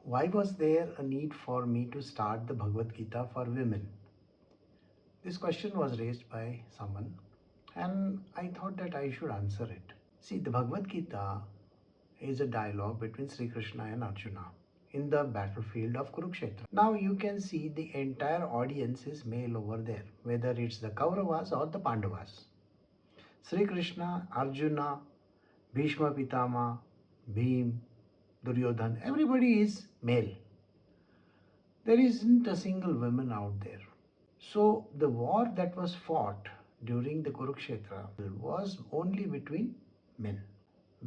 Why was there a need for me to start the Bhagavad Gita for women? This question was raised by someone, and I thought that I should answer it. See, the Bhagavad Gita is a dialogue between Sri Krishna and Arjuna in the battlefield of Kurukshetra. Now you can see the entire audience is male over there, whether it's the Kauravas or the Pandavas. Sri Krishna, Arjuna, Bhishma Pitama, Bhim, Duryodhan, everybody is male. There isn't a single woman out there. So the war that was fought during the Kurukshetra was only between men.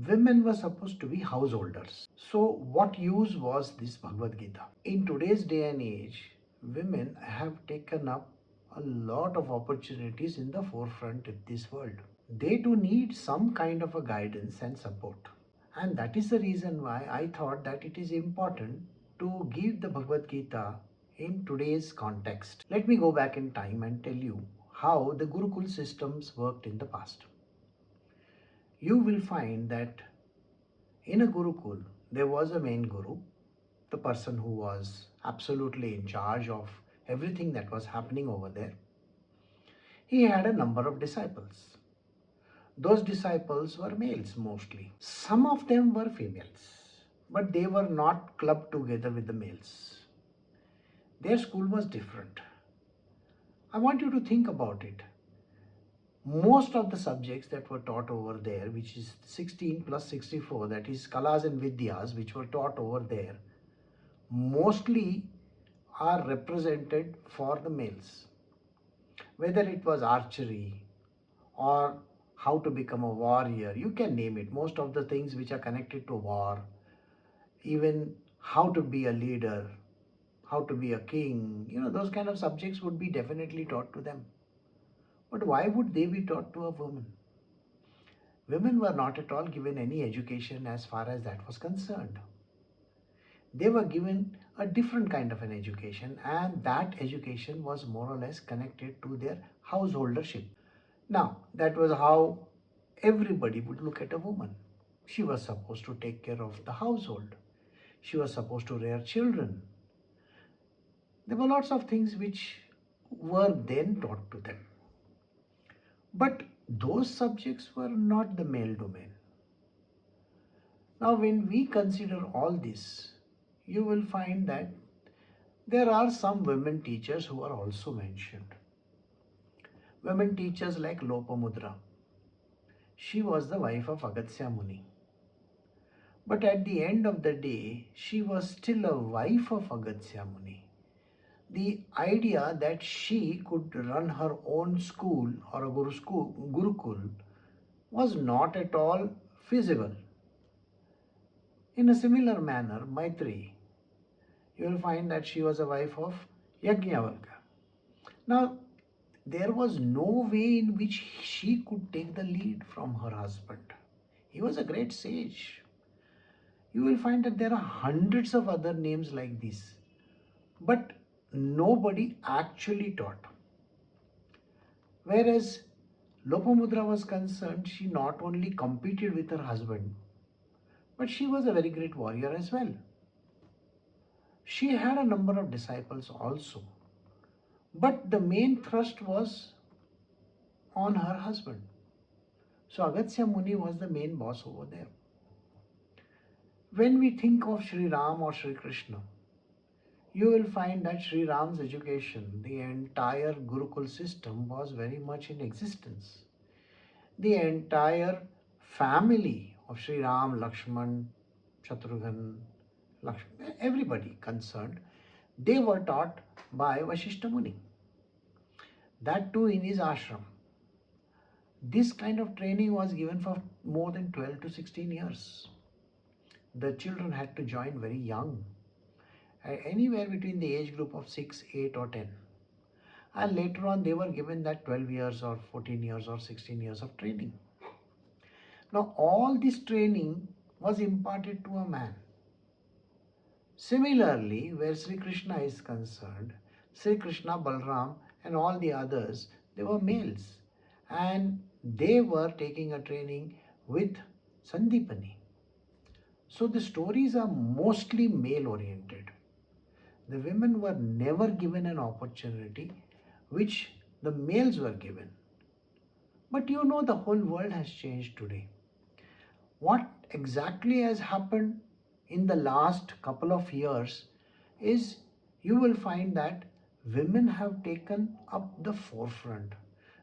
Women were supposed to be householders. So what use was this Bhagavad Gita? In today's day and age, women have taken up a lot of opportunities in the forefront of this world. They too need some kind of a guidance and support. And that is the reason why I thought that it is important to give the Bhagavad Gita in today's context. Let me go back in time and tell you how the Gurukul systems worked in the past. You will find that in a Gurukul, there was a main Guru, the person who was absolutely in charge of everything that was happening over there. He had a number of disciples. Those disciples were males mostly. Some of them were females, but they were not clubbed together with the males. Their school was different. I want you to think about it. Most of the subjects that were taught over there, which is 16 plus 64, that is Kalas and Vidyas, which were taught over there, mostly are represented for the males. Whether it was archery or how to become a warrior, you can name it. Most of the things which are connected to war, even how to be a leader, how to be a king, those kind of subjects would be definitely taught to them. But why would they be taught to a woman? Women were not at all given any education as far as that was concerned. They were given a different kind of an education, and that education was more or less connected to their householdership. Now, that was how everybody would look at a woman. She was supposed to take care of the household. She was supposed to rear children. There were lots of things which were then taught to them. But those subjects were not the male domain. Now, when we consider all this, you will find that there are some women teachers who are also mentioned. Women teachers like Lopamudra. She was the wife of Agastya Muni. But at the end of the day, she was still a wife of Agastya Muni. The idea that she could run her own school or a Gurukul was not at all feasible. In a similar manner, Maitri, you will find that she was a wife of Yajnavalkya. Now, there was no way in which she could take the lead from her husband. He was a great sage. You will find that there are hundreds of other names like this. But nobody actually taught. Whereas Lopamudra was concerned, she not only competed with her husband, but she was a very great warrior as well. She had a number of disciples also. But the main thrust was on her husband. So Agastya Muni was the main boss over there. When we think of Sri Ram or Sri Krishna, you will find that Sri Ram's education, the entire Gurukul system was very much in existence. The entire family of Sri Ram, Lakshman, Shatrughan, everybody concerned, they were taught by Vasishtha Muni. That too in his ashram. This kind of training was given for more than 12 to 16 years. The children had to join very young, anywhere between the age group of 6, 8 or 10. And later on they were given that 12 years or 14 years or 16 years of training. Now all this training was imparted to a man. Similarly, where Sri Krishna is concerned, Sri Krishna, Balram and all the others, they were males. And they were taking a training with Sandipani. So the stories are mostly male oriented. The women were never given an opportunity which the males were given. But you know, the whole world has changed today. What exactly has happened in the last couple of years is you will find that women have taken up the forefront.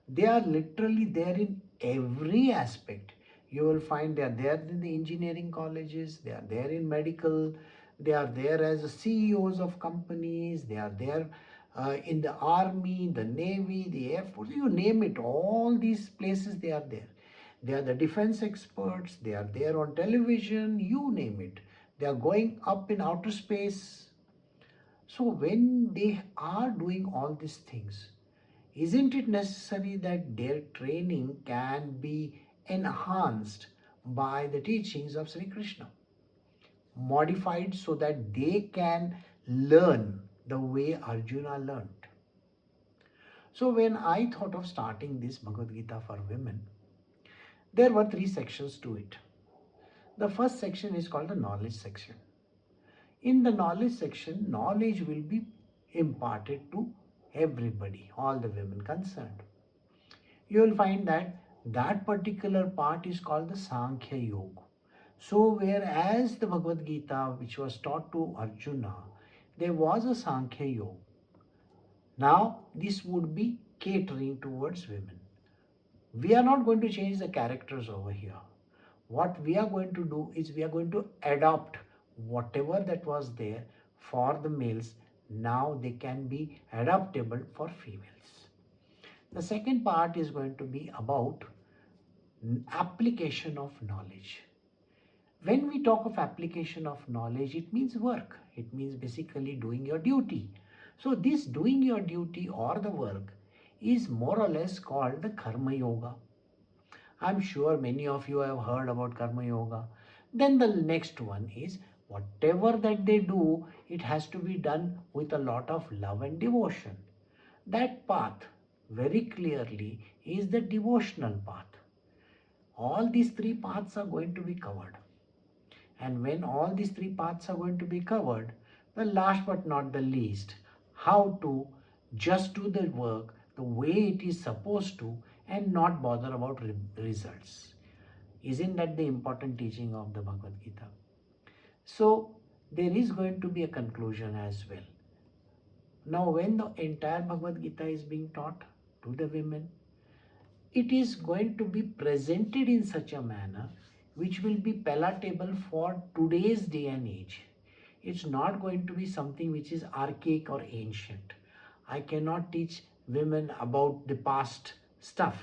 They are literally there in every aspect. You will find they are there in the engineering colleges, they are there in medical, they are there as CEOs of companies, they are there in the army, the navy, the air force, you name it, all these places they are there. They are the defense experts, they are there on television, you name it. They are going up in outer space. So when they are doing all these things, isn't it necessary that their training can be enhanced by the teachings of Sri Krishna? Modified so that they can learn the way Arjuna learned. So when I thought of starting this Bhagavad Gita for women, there were three sections to it. The first section is called the knowledge section. In the knowledge section, knowledge will be imparted to everybody, all the women concerned. You will find that that particular part is called the Sankhya Yoga. So whereas the Bhagavad Gita, which was taught to Arjuna, there was a Sankhya Yoga. Now this would be catering towards women. We are not going to change the characters over here. What we are going to do is we are going to adopt whatever that was there for the males. Now they can be adaptable for females. The second part is going to be about application of knowledge. When we talk of application of knowledge, it means work. It means basically doing your duty. So this doing your duty or the work is more or less called the Karma Yoga. I'm sure many of you have heard about Karma Yoga. Then the next one is whatever that they do, it has to be done with a lot of love and devotion. That path very clearly is the devotional path. All these three paths are going to be covered. And when all these three paths are going to be covered, the last but not the least, how to just do the work the way it is supposed to and not bother about results. Isn't that the important teaching of the Bhagavad Gita? So there is going to be a conclusion as well. Now when the entire Bhagavad Gita is being taught to the women, it is going to be presented in such a manner which will be palatable for today's day and age. It's not going to be something which is archaic or ancient. I cannot teach women about the past stuff.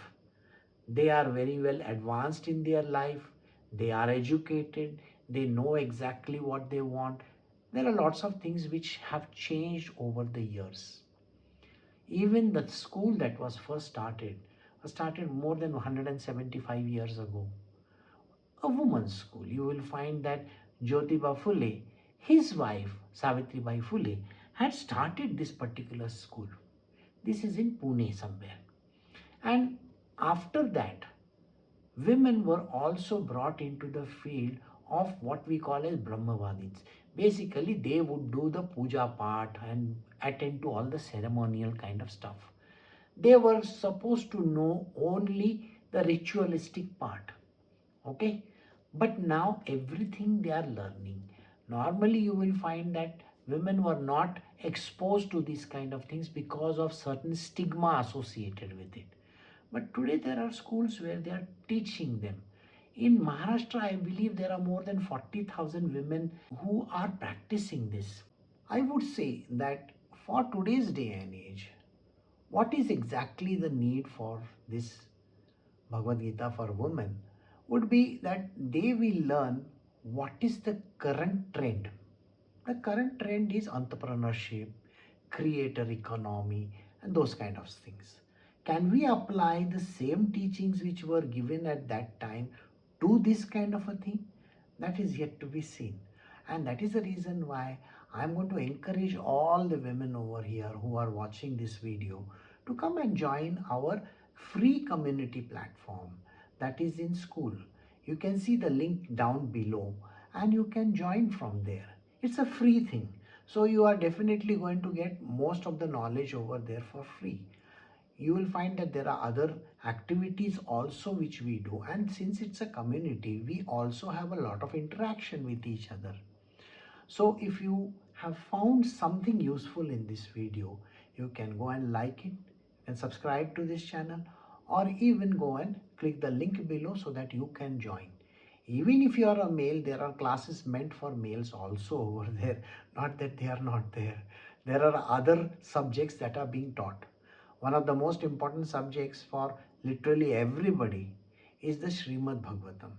They are very well advanced in their life. They are educated. They know exactly what they want. There are lots of things which have changed over the years. Even the school that was first started more than 175 years ago. A woman's school. You will find that Jyotiba Phule, his wife Savitribai Phule, had started this particular school. This is in Pune somewhere. And after that, women were also brought into the field of what we call as Brahmavadins. Basically, they would do the puja part and attend to all the ceremonial kind of stuff. They were supposed to know only the ritualistic part. Okay? But now everything they are learning. Normally, you will find that women were not exposed to these kind of things because of certain stigma associated with it. But today there are schools where they are teaching them. In Maharashtra, I believe there are more than 40,000 women who are practicing this. I would say that for today's day and age, what is exactly the need for this Bhagavad Gita for women would be that they will learn what is the current trend. The current trend is entrepreneurship, creator economy, and those kind of things. Can we apply the same teachings which were given at that time to this kind of a thing? That is yet to be seen. And that is the reason why I'm going to encourage all the women over here who are watching this video to come and join our free community platform that is in school. You can see the link down below, and you can join from there. It's a free thing. So you are definitely going to get most of the knowledge over there for free. You will find that there are other activities also which we do, and since it's a community, we also have a lot of interaction with each other. So if you have found something useful in this video, you can go and like it and subscribe to this channel, or even go and click the link below so that you can join. Even if you are a male, there are classes meant for males also over there. Not that they are not there. There are other subjects that are being taught. One of the most important subjects for literally everybody is the Srimad Bhagavatam.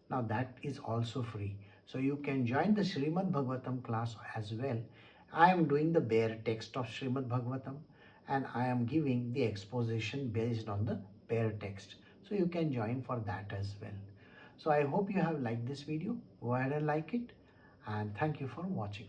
Now that is also free. So you can join the Srimad Bhagavatam class as well. I am doing the bare text of Srimad Bhagavatam, and I am giving the exposition based on the bare text. So you can join for that as well. So I hope you have liked this video. Go ahead and like it, and thank you for watching.